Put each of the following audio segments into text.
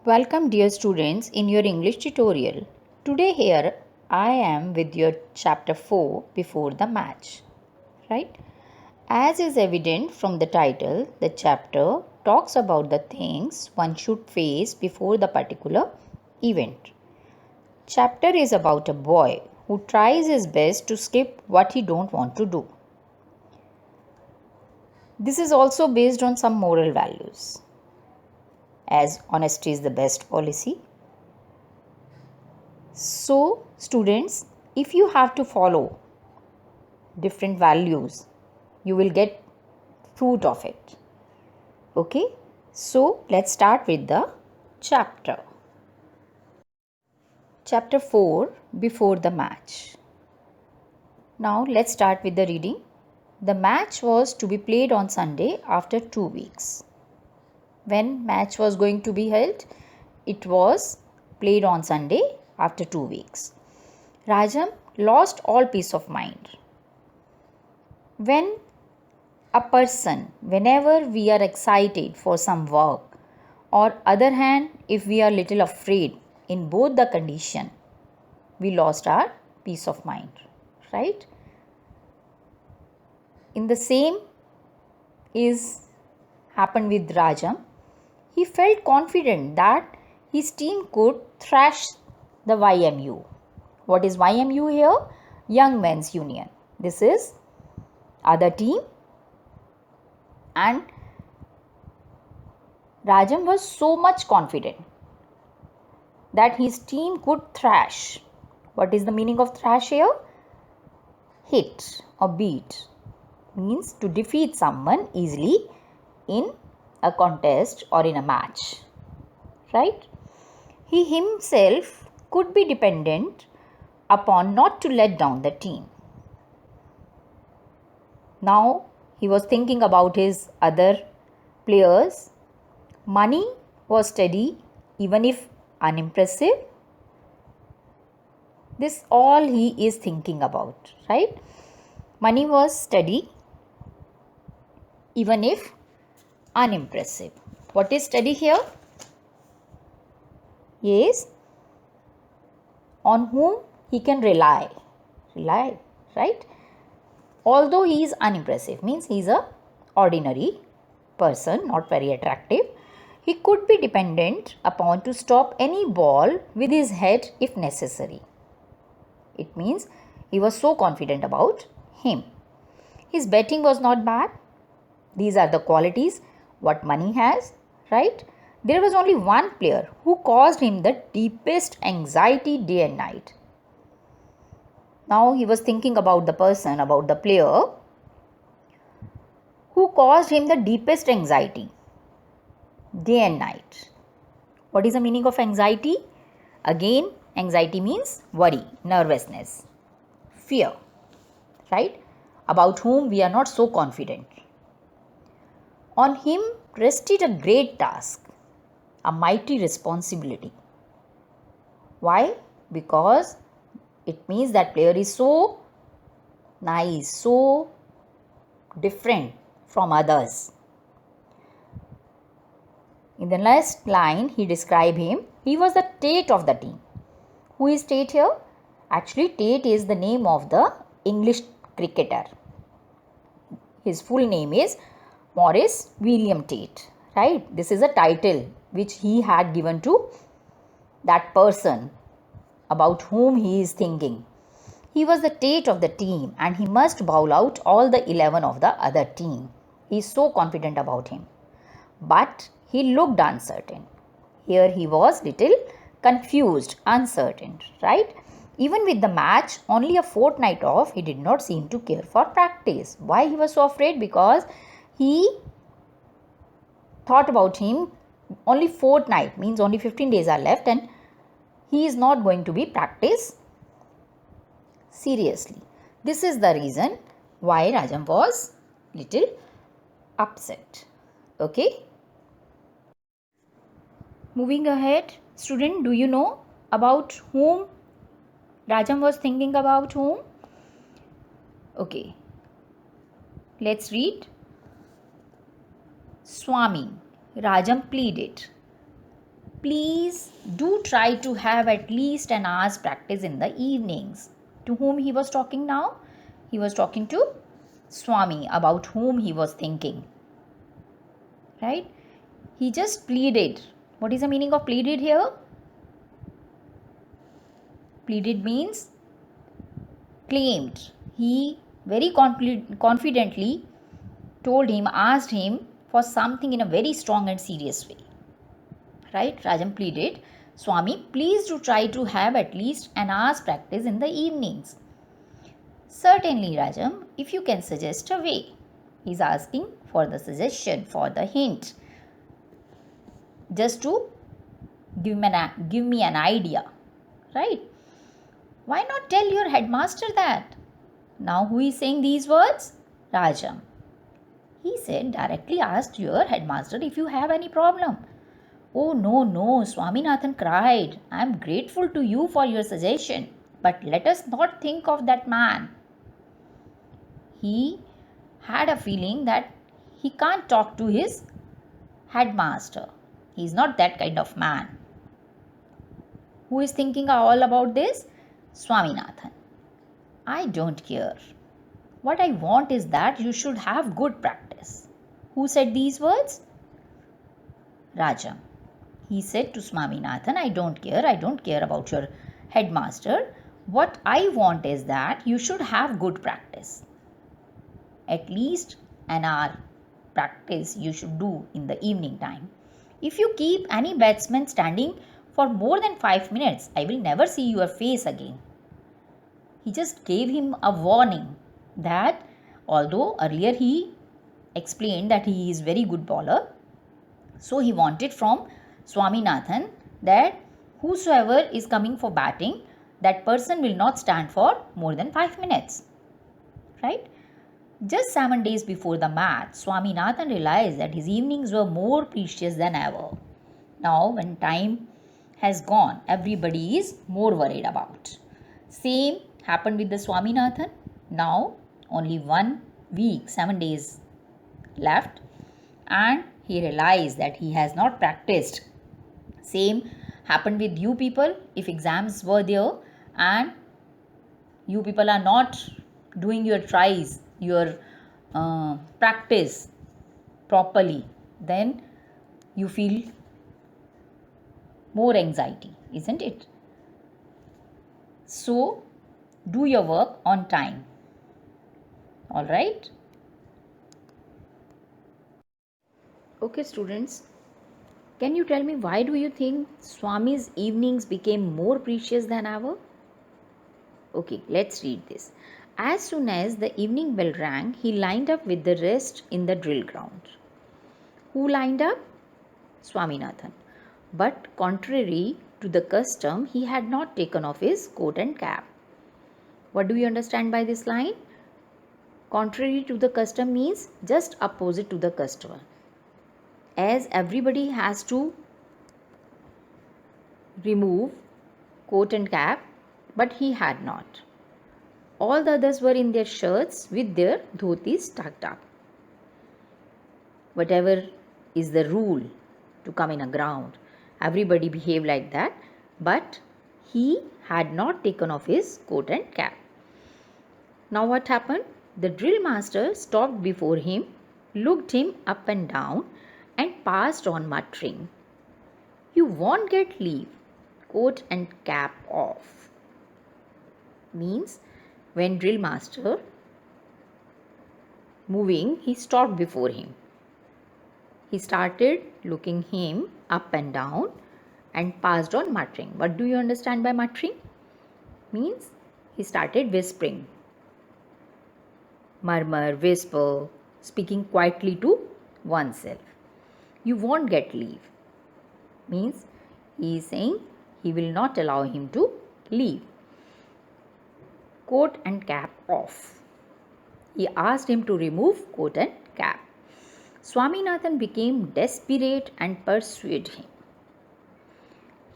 Welcome dear students in your English tutorial. Today here I am with your chapter 4 before the match. Right? As is evident from the title, the chapter talks about the things one should face before the particular event. Chapter is about a boy who tries his best to skip what he don't want to do. This is also based on some moral values, as honesty is the best policy. So, students, if you have to follow different values, you will get fruit of it. Okay, so let's start with the chapter. Chapter 4 Before the Match. Now, let's start with the reading. The match was to be played on Sunday after 2 weeks. When match was going to be held, it was played on Sunday after 2 weeks. Rajam lost all peace of mind. Whenever we are excited for some work, or other hand, if we are little afraid, in both the condition, we lost our peace of mind, right? In the same is happened with Rajam. He felt confident that his team could thrash the YMU. What is YMU here? Young Men's Union. This is other team, and Rajam was so much confident that his team could thrash. What is the meaning of thrash here? Hit or beat means to defeat someone easily in a contest or in a match, right? He himself could be dependent upon not to let down the team. Now he was thinking about his other players. Money was steady even if unimpressive. This all he is thinking about, right? Money was steady even if unimpressive. What is steady here? Yes, on whom he can rely, right? Although he is unimpressive, means he is a ordinary person, not very attractive, he could be dependent upon to stop any ball with his head if necessary. It means he was so confident about him. His betting was not bad. These are the qualities what money has, right? There was only one player who caused him the deepest anxiety day and night. Now he was thinking about the person, about the player who caused him the deepest anxiety day and night. What is the meaning of anxiety? Again, anxiety means worry, nervousness, fear, right? About whom we are not so confident. On him rested a great task, a mighty responsibility. Why? Because it means that player is so nice, so different from others. In the last line, he described him. He was the Tate of the team. Who is Tate here? Actually, Tate is the name of the English cricketer. His full name is Maurice William Tate, right? This is a title which he had given to that person about whom he is thinking. He was the Tate of the team and he must bowl out all the 11 of the other team. He is so confident about him. But he looked uncertain. Here he was little confused, uncertain, right? Even with the match only a fortnight off, he did not seem to care for practice. Why he was so afraid? Because he thought about him only fortnight, means only 15 days are left and he is not going to be practice seriously. This is the reason why Rajam was little upset. Okay. Moving ahead, student, do you know about whom Rajam was thinking about whom? Okay. Let's read. Swami, Rajam pleaded. please do try to have at least an hour's practice in the evenings. To whom he was talking now? He was talking to Swami, about whom he was thinking. Right? He just pleaded. What is the meaning of pleaded here? Pleaded means claimed. He very confidently told him, asked him for something in a very strong and serious way. Right? Rajam pleaded, Swami, please do try to have at least an hour's practice in the evenings. Certainly, Rajam, if you can suggest a way. He's asking for the suggestion, for the hint. Just to give me an idea. Right? Why not tell your headmaster that? Now who is saying these words? Rajam. He said, directly asked your headmaster if you have any problem. Oh no, Swaminathan cried. I am grateful to you for your suggestion. But let us not think of that man. He had a feeling that he can't talk to his headmaster. He is not that kind of man. Who is thinking all about this? Swaminathan. I don't care. What I want is that you should have good practice. Who said these words? Rajam. He said to Swaminathan, I don't care about your headmaster. What I want is that you should have good practice. At least an hour practice you should do in the evening time. If you keep any batsman standing for more than 5 minutes, I will never see your face again. He just gave him a warning that although earlier he explained that he is very good bowler, so he wanted from Swaminathan that whosoever is coming for batting, that person will not stand for more than 5 minutes. Right? Just 7 days before the match, Swaminathan realized that his evenings were more precious than ever. Now, when time has gone, everybody is more worried about. Same happened with the Swaminathan. Now, only 1 week, 7 days left, and he realized that he has not practiced. Same happened with you people. If exams were there and you people are not doing your tries, your practice properly, then you feel more anxiety, isn't it? So, do your work on time. All right? Okay, students. Can you tell me why do you think Swami's evenings became more precious than ever? Okay, let's read this. As soon as the evening bell rang, he lined up with the rest in the drill ground. Who lined up? Swaminathan. But contrary to the custom, he had not taken off his coat and cap. What do you understand by this line? Contrary to the custom means just opposite to the custom. As everybody has to remove coat and cap, but he had not. All the others were in their shirts with their dhotis tucked up. Whatever is the rule to come in a ground, everybody behaved like that, but he had not taken off his coat and cap. Now what happened? The drill master stopped before him, looked him up and down, and passed on muttering, "You won't get leave. Coat and cap off." Means when drill master moving, he stopped before him. He started looking him up and down and passed on muttering. What do you understand by muttering? Means he started whispering. Murmur, whisper, speaking quietly to oneself. You won't get leave. Means he is saying he will not allow him to leave. Coat and cap off. He asked him to remove coat and cap. Swaminathan became desperate and pursued him.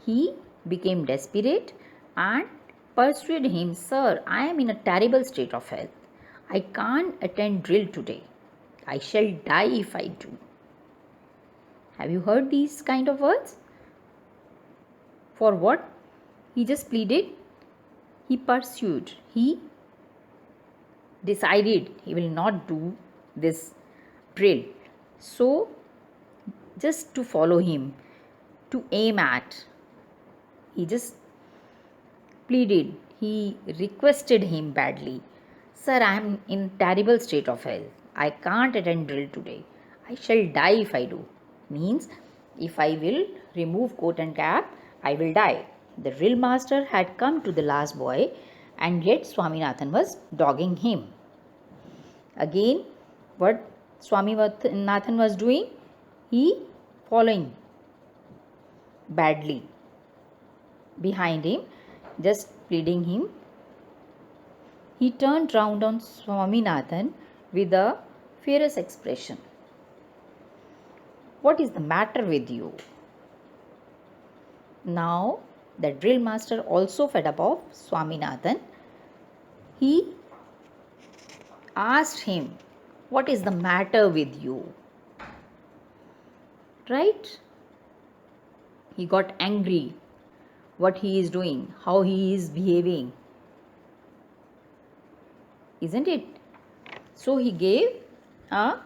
He became desperate and pursued him, "Sir, I am in a terrible state of health. I can't attend drill today. I shall die if I do." Have you heard these kind of words? For what? He just pleaded. He pursued. He decided he will not do this drill. So, just to follow him, to aim at, he just pleaded. He requested him badly. Sir, I am in terrible state of health. I can't attend drill today. I shall die if I do. Means, if I will remove coat and cap, I will die. The drill master had come to the last boy, and yet Swaminathan was dogging him. Again, what Swaminathan was doing? He following badly behind him, just pleading him. He turned round on Swaminathan with a fierce expression. What is the matter with you? Now, the drill master also fed up of Swaminathan. He asked him, what is the matter with you? Right? He got angry. What he is doing, how he is behaving. Isn't it? So he gave a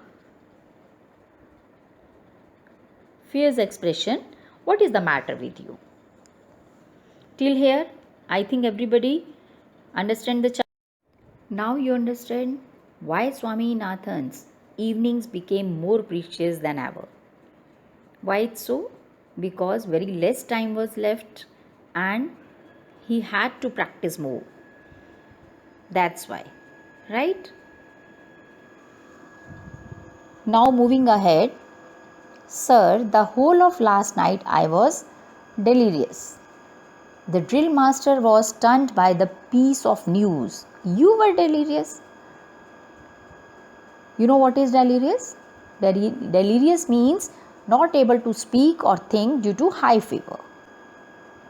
fierce expression. What is the matter with you? Till here, I think everybody understand the chapter. Now you understand why Swaminathan's evenings became more precious than ever. Why it's so? Because very less time was left and he had to practice more. That's why. Right? Now moving ahead. Sir, the whole of last night I was delirious. The drill master was stunned by the piece of news. You were delirious? You know what is delirious? Delirious means not able to speak or think due to high fever.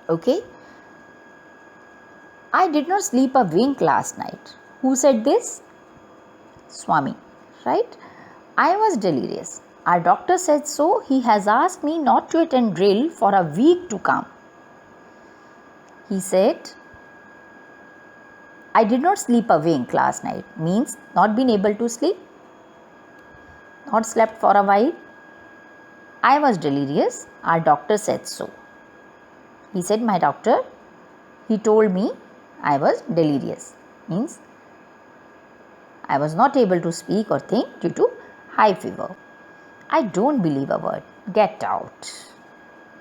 Okay? I did not sleep a wink last night. Who said this? Swami. Right? I was delirious. Our doctor said so. He has asked me not to attend drill for a week to come. He said, I did not sleep a wink last night. Means not been able to sleep. Not slept for a while. I was delirious. Our doctor said so. He said, my doctor, he told me I was delirious. Means I was not able to speak or think due to high fever. I don't believe a word. Get out.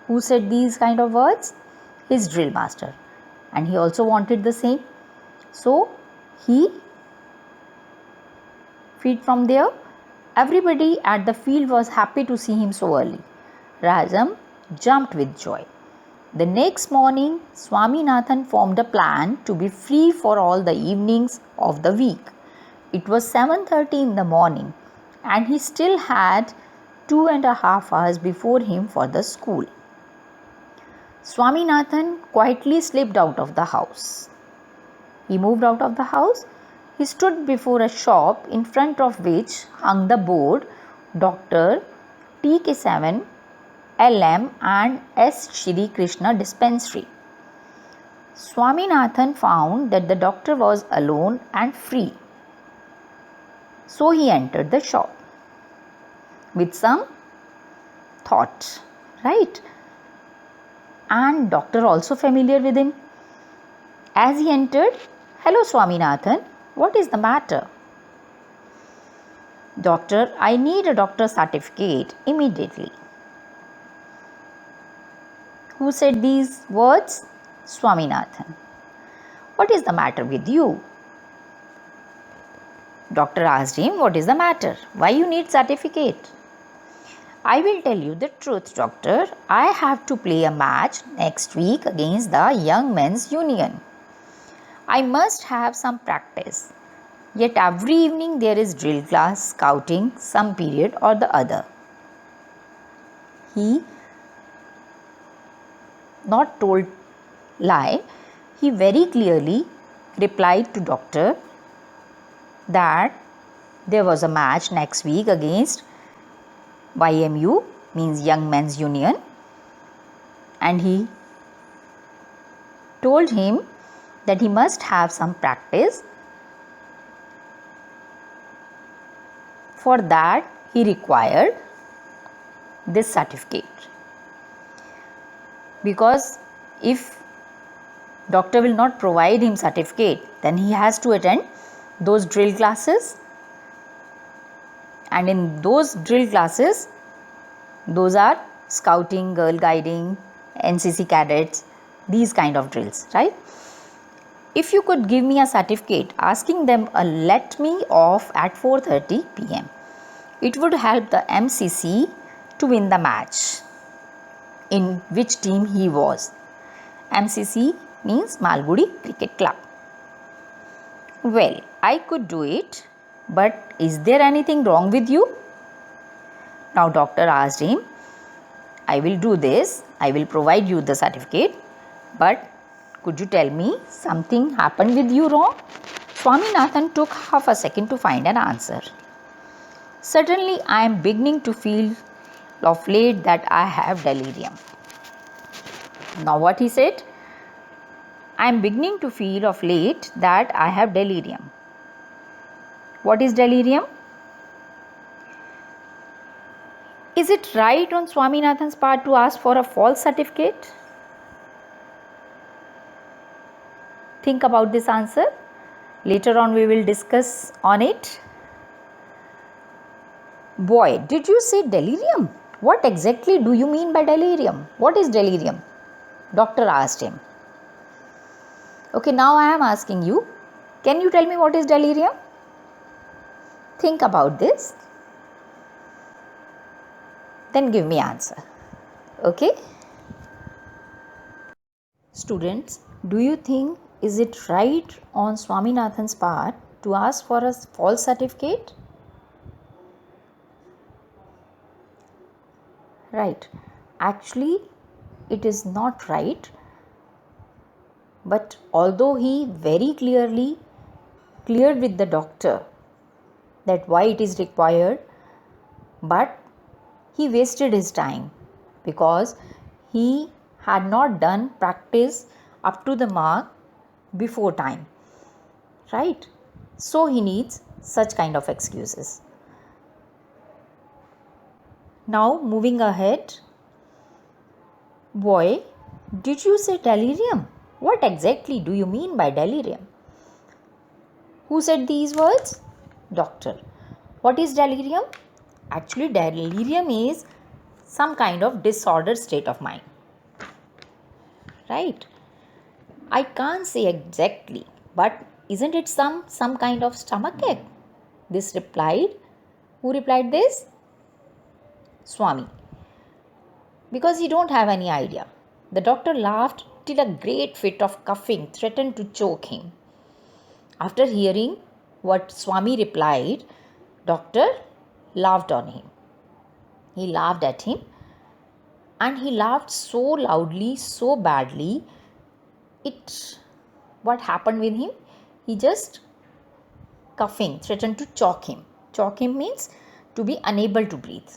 Who said these kind of words? His drill master. And he also wanted the same. So he freed from there. Everybody at the field was happy to see him so early. Rajam jumped with joy. The next morning, Swaminathan formed a plan to be free for all the evenings of the week. It was 7:30 in the morning and he still had 2.5 hours before him for the school. Swaminathan quietly slipped out of the house. He moved out of the house. He stood before a shop in front of which hung the board Dr. TK7 LM and S. Shri Krishna Dispensary. Swaminathan found that the doctor was alone and free. So he entered the shop with some thought, right? And doctor also familiar with him. As he entered, hello Swaminathan, what is the matter? Doctor, I need a doctor's certificate immediately. Who said these words? Swaminathan. What is the matter with you? Doctor asked him, what is the matter? Why you need certificate? I will tell you the truth, doctor. I have to play a match next week against the Young Men's Union. I must have some practice. Yet every evening there is drill class, scouting, some period or the other. He not told lie. He very clearly replied to doctor that there was a match next week against YMU, means Young Men's Union, and he told him that he must have some practice. For that, he required this certificate. Because if doctor will not provide him certificate, then he has to attend those drill classes, and in those drill classes, those are scouting, girl guiding, NCC cadets, these kind of drills, right? If you could give me a certificate asking them a let me off at 4:30 p.m., it would help the MCC to win the match in which team he was. MCC means Malgudi Cricket Club. Well, I could do it, but is there anything wrong with you? Now doctor asked him, I will do this, I will provide you the certificate, but could you tell me something happened with you wrong? Swaminathan took half a second to find an answer. Suddenly, I am beginning to feel of late that I have delirium. Now what he said? I am beginning to feel of late that I have delirium. What is delirium? Is it right on Swaminathan's part to ask for a false certificate? Think about this answer. Later on we will discuss on it. Boy, did you say delirium? What exactly do you mean by delirium? What is delirium? Doctor asked him. Okay, now I am asking you, can you tell me what is delirium? Think about this. Then give me answer. Okay? Students, do you think is it right on Swaminathan's part to ask for a false certificate? Right. Actually, it is not right. But although he very clearly cleared with the doctor that why it is required, but he wasted his time because he had not done practice up to the mark before time, right? So he needs such kind of excuses. Now moving ahead. Boy, did you say delirium? What exactly do you mean by delirium? Who said these words? Doctor. What is delirium? Actually, delirium is some kind of disordered state of mind. Right? I can't say exactly, but isn't it some kind of stomachache? This replied. Who replied this? Swami. Because he don't have any idea. The doctor laughed till a great fit of coughing threatened to choke him. After hearing what Swami replied, doctor laughed on him. He laughed at him, and he laughed so loudly, so badly. What happened with him? He just coughing threatened to choke him. Choke him means to be unable to breathe.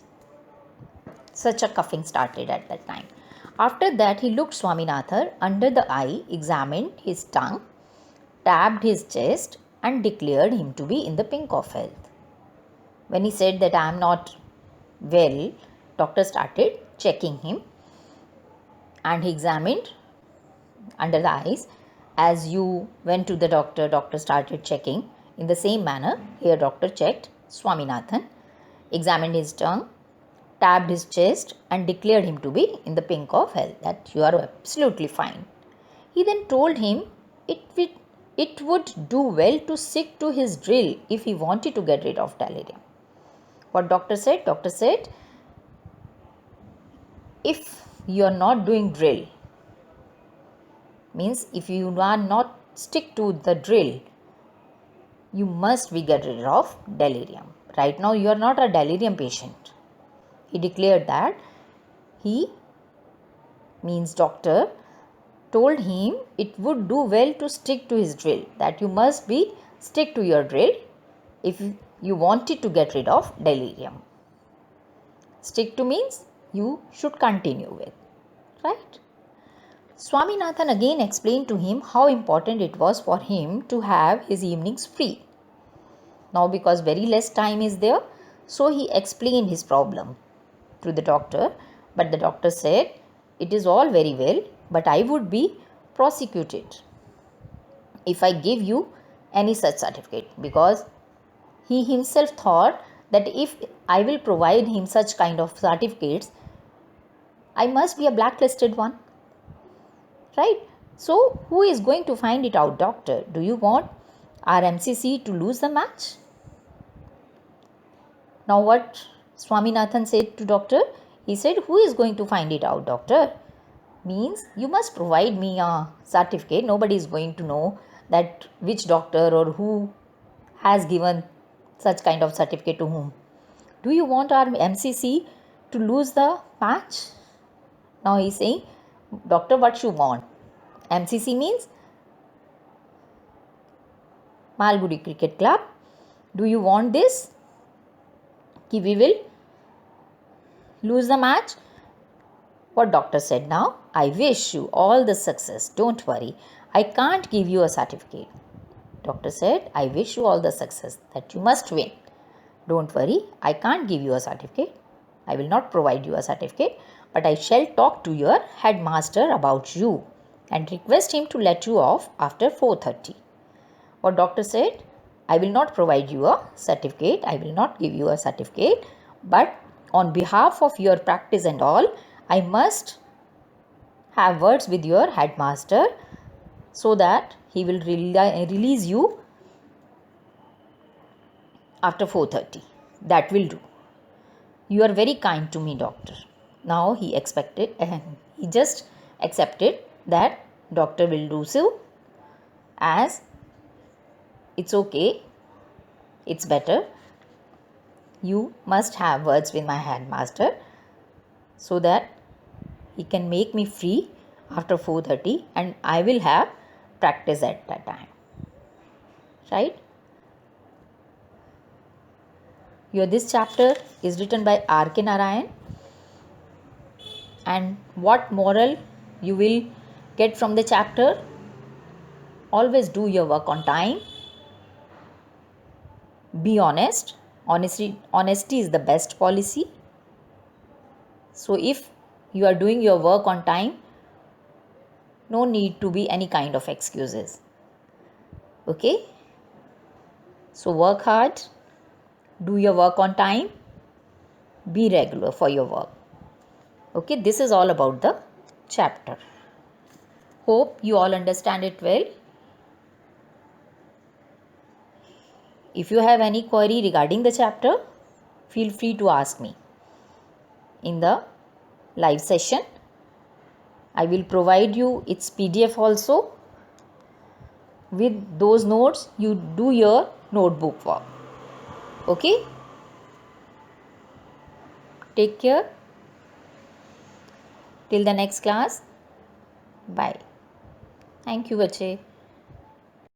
Such a coughing started at that time. After that, he looked Swaminathan under the eye, examined his tongue, tapped his chest, and declared him to be in the pink of health. When he said that I am not well, doctor started checking him, and he examined under the eyes. As you went to the doctor, doctor started checking. In the same manner, here doctor checked Swaminathan, examined his tongue, tapped his chest, and declared him to be in the pink of health, that you are absolutely fine. He then told him it would do well to stick to his drill if he wanted to get rid of delirium. What doctor said? Doctor said, if you are not doing drill, means if you are not stick to the drill, you must be get rid of delirium. Right now you are not a delirium patient. He declared that he, means doctor, told him it would do well to stick to his drill, that you must be stick to your drill if you wanted to get rid of delirium. Stick to means you should continue with, right? Swaminathan again explained to him how important it was for him to have his evenings free. Now, because very less time is there, so he explained his problem to the doctor, but the doctor said, "It is all very well, but I would be prosecuted if I give you any such certificate," because he himself thought that if I will provide him such kind of certificates, I must be a blacklisted one, right? So, who is going to find it out, doctor? Do you want our MCC to lose the match? Now, what Swaminathan said to doctor? He said, "Who is going to find it out, doctor?" Means you must provide me a certificate. Nobody is going to know that which doctor or who has given such kind of certificate to whom. Do you want our MCC to lose the match? Now he is saying, "Doctor, what you want?" MCC means Malgudi Cricket Club. Do you want this? Ki we will lose the match? What doctor said now? "I wish you all the success. Don't worry. I can't give you a certificate." Doctor said, "I wish you all the success, that you must win. Don't worry, I can't give you a certificate. I will not provide you a certificate, but I shall talk to your headmaster about you and request him to let you off after 4:30. What doctor said? "I will not provide you a certificate. I will not give you a certificate, but on behalf of your practice and all, I must have words with your headmaster so that he will release you after 4:30. That will do. You are very kind to me, doctor." Now he just accepted that doctor will do so, as it's okay, it's better. You must have words with my headmaster so that he can make me free after 4:30 and I will have practice at that time. Right? This chapter is written by R.K. Narayan. And what moral you will get from the chapter? Always do your work on time. Be honest. Honesty is the best policy. So if you are doing your work on time, no need to be any kind of excuses. Okay? So work hard. Do your work on time. Be regular for your work. Okay, this is all about the chapter. Hope you all understand it well. If you have any query regarding the chapter, feel free to ask me in the live session. I will provide you its PDF also. With those notes, you do your notebook work. Okay? Take care. Till the next class. Bye. Thank you, bache.